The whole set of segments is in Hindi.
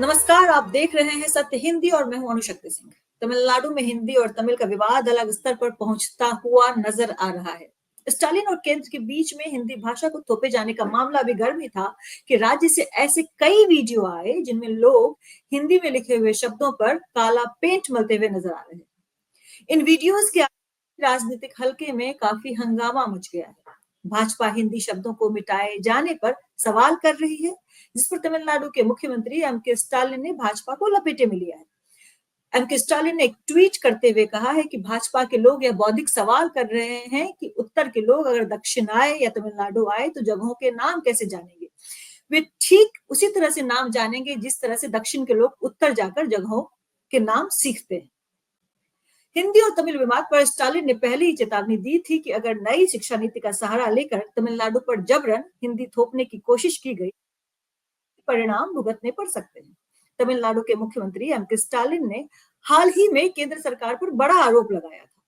नमस्कार, आप देख रहे हैं सत्य हिंदी और मैं हूं अनुशक्ति सिंह। तमिलनाडु में हिंदी और तमिल का विवाद अलग स्तर पर पहुंचता हुआ नजर आ रहा है। स्टालिन और केंद्र के बीच में हिंदी भाषा को थोपे जाने का मामला अभी गर्म ही था कि राज्य से ऐसे कई वीडियो आए जिनमें लोग हिंदी में लिखे हुए शब्दों पर काला पेंट मलते हुए नजर आ रहे हैं। इन वीडियोस के राजनीतिक हलके में काफी हंगामा मच गया है। भाजपा हिंदी शब्दों को मिटाए जाने पर सवाल कर रही है, जिस पर तमिलनाडु के मुख्यमंत्री एम के स्टालिन ने भाजपा को लपेटे में लिया है। एम के स्टालिन ने एक ट्वीट करते हुए कहा है कि भाजपा के लोग यह बौद्धिक सवाल कर रहे हैं कि उत्तर के लोग अगर दक्षिण आए या तमिलनाडु आए तो जगहों के नाम कैसे जानेंगे। वे ठीक उसी तरह से नाम जानेंगे जिस तरह से दक्षिण के लोग उत्तर जाकर जगहों के नाम सीखते हैं। हिंदी और तमिल विवाद पर स्टालिन ने पहले ही चेतावनी दी थी कि अगर नई शिक्षा नीति का सहारा लेकर तमिलनाडु पर जबरन हिंदी थोपने की कोशिश की गई, परिणाम भुगतने पड़ सकते हैं। तमिलनाडु के मुख्यमंत्री एम के स्टालिन ने हाल ही में केंद्र सरकार पर बड़ा आरोप लगाया था।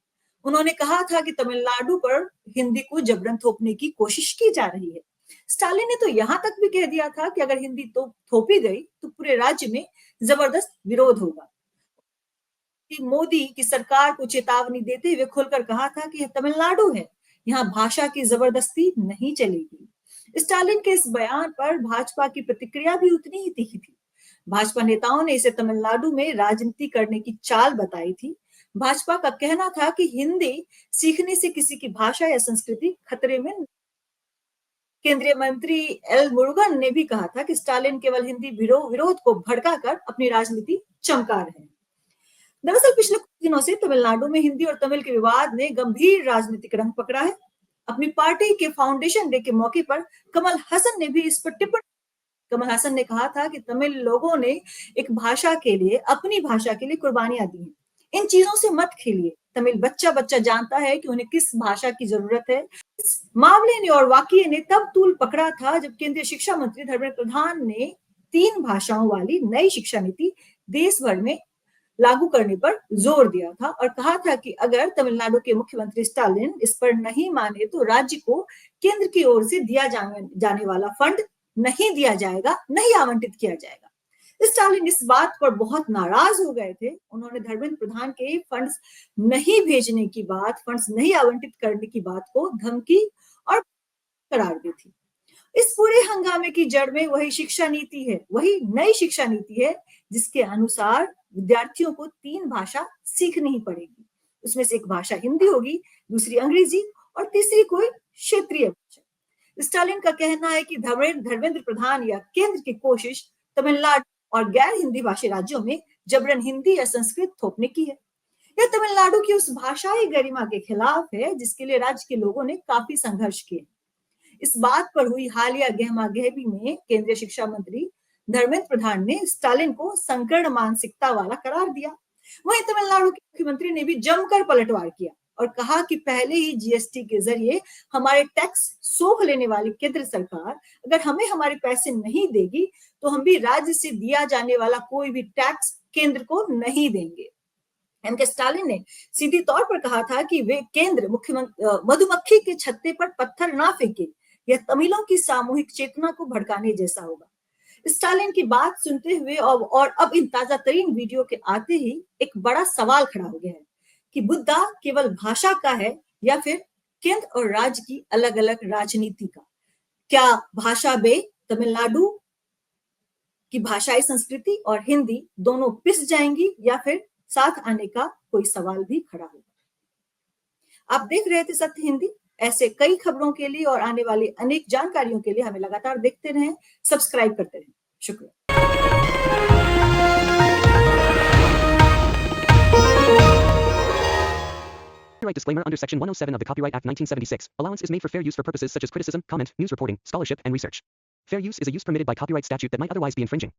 उन्होंने कहा था कि तमिलनाडु पर हिंदी को जबरन थोपने की कोशिश की जा रही है। स्टालिन ने तो यहां तक भी कह दिया था कि अगर हिंदी तो थोपी गई तो पूरे राज्य में जबरदस्त विरोध होगा। मोदी की सरकार को चेतावनी देते हुए खुलकर कहा था कि यह तमिलनाडु है, यहाँ भाषा की जबरदस्ती नहीं चलेगी। स्टालिन के इस बयान पर भाजपा की प्रतिक्रिया भी उतनी ही तीखी थी। भाजपा नेताओं ने इसे तमिलनाडु में राजनीति करने की चाल बताई थी। भाजपा का कहना था कि हिंदी सीखने से किसी की भाषा या संस्कृति खतरे में। केंद्रीय मंत्री एल मुरुगन ने भी कहा था कि स्टालिन केवल हिंदी विरोध को भड़काकर अपनी राजनीति चमका रहे हैं। दरअसल पिछले कुछ दिनों से तमिलनाडु में हिंदी और तमिल के विवाद ने गंभीर राजनीतिक रंग पकड़ा है। अपनी पार्टी के फाउंडेशन डे के मौके पर कमल हसन ने भी इस पर टिप्पणी। कमल हसन ने कहा था कि तमिल लोगों ने एक भाषा के लिए, अपनी भाषा के लिए कुर्बानियां दी हैं। इन चीजों से मत खेलिए। तमिल बच्चा बच्चा जानता है कि उन्हें किस भाषा की जरूरत है। इस मामले ने और वाकये ने तब तूल पकड़ा था जब केंद्रीय शिक्षा मंत्री धर्मेंद्र प्रधान ने 3 भाषाओं वाली नई शिक्षा नीति देश भर में लागू करने पर जोर दिया था और कहा था कि अगर तमिलनाडु के मुख्यमंत्री स्टालिन इस पर नहीं माने तो राज्य को केंद्र की ओर से दिया जाने वाला फंड नहीं दिया जाएगा, नहीं आवंटित किया जाएगा। स्टालिन इस बात पर बहुत नाराज हो गए थे। उन्होंने धर्मेंद्र प्रधान के फंड्स नहीं भेजने की बात, फंड्स नहीं आवंटित करने की बात को धमकी और करार दी थी। इस पूरे हंगामे की जड़ में वही शिक्षा नीति है, वही नई शिक्षा नीति है जिसके अनुसार विद्यार्थियों को 3 भाषा सीखनी ही पड़ेगी। उसमें से एक भाषा हिंदी होगी, दूसरी अंग्रेजी और तीसरी कोई क्षेत्रीय भाषा। स्टालिन का कहना है कि धर्मेंद्र प्रधान या केंद्र की कोशिश तमिलनाडु और गैर हिंदी भाषी राज्यों में जबरन हिंदी या संस्कृत थोपने की है। यह तमिलनाडु की उस भाषाई गरिमा के खिलाफ है जिसके लिए राज्य के लोगों ने काफी संघर्ष किए। इस बात पर हुई हालिया गहमागहमी में केंद्रीय शिक्षा मंत्री धर्मेंद्र प्रधान ने स्टालिन को संकीर्ण मानसिकता वाला करार दिया। वहीं तमिलनाडु के मुख्यमंत्री ने भी जमकर पलटवार किया और कहा कि पहले ही जीएसटी के जरिए हमारे टैक्स सोख लेने वाली केंद्र सरकार अगर हमें हमारे पैसे नहीं देगी तो हम भी राज्य से दिया जाने वाला कोई भी टैक्स केंद्र को नहीं देंगे। एम के स्टालिन ने सीधी तौर पर कहा था कि वे केंद्र मधुमक्खी के छत्ते पर पत्थर ना फेंके। यह तमिलों की सामूहिक चेतना को भड़काने जैसा होगा। स्टालिन की बात सुनते हुए और अब इन ताजा तरीन वीडियो के आते ही एक बड़ा सवाल खड़ा हो गया है कि मुद्दा केवल भाषा का है या फिर केंद्र और राज्य की अलग अलग राजनीति का। क्या भाषा बे तमिलनाडु की भाषाई संस्कृति और हिंदी दोनों पिस जाएंगी या फिर साथ आने का कोई सवाल भी खड़ा होगा। आप देख रहे थे सत्य हिंदी। ऐसे कई खबरों के लिए और आने वाली अनेक जानकारियों के लिए हमें लगातार देखते रहें, सब्सक्राइब करते रहें। शुक्रिया। Copyright disclaimer under Section 107 of the Copyright Act 1976. Allowance is made for fair use for purposes such as criticism, comment, news reporting, scholarship, and research. Fair use is a use permitted by copyright statute that might otherwise be infringing.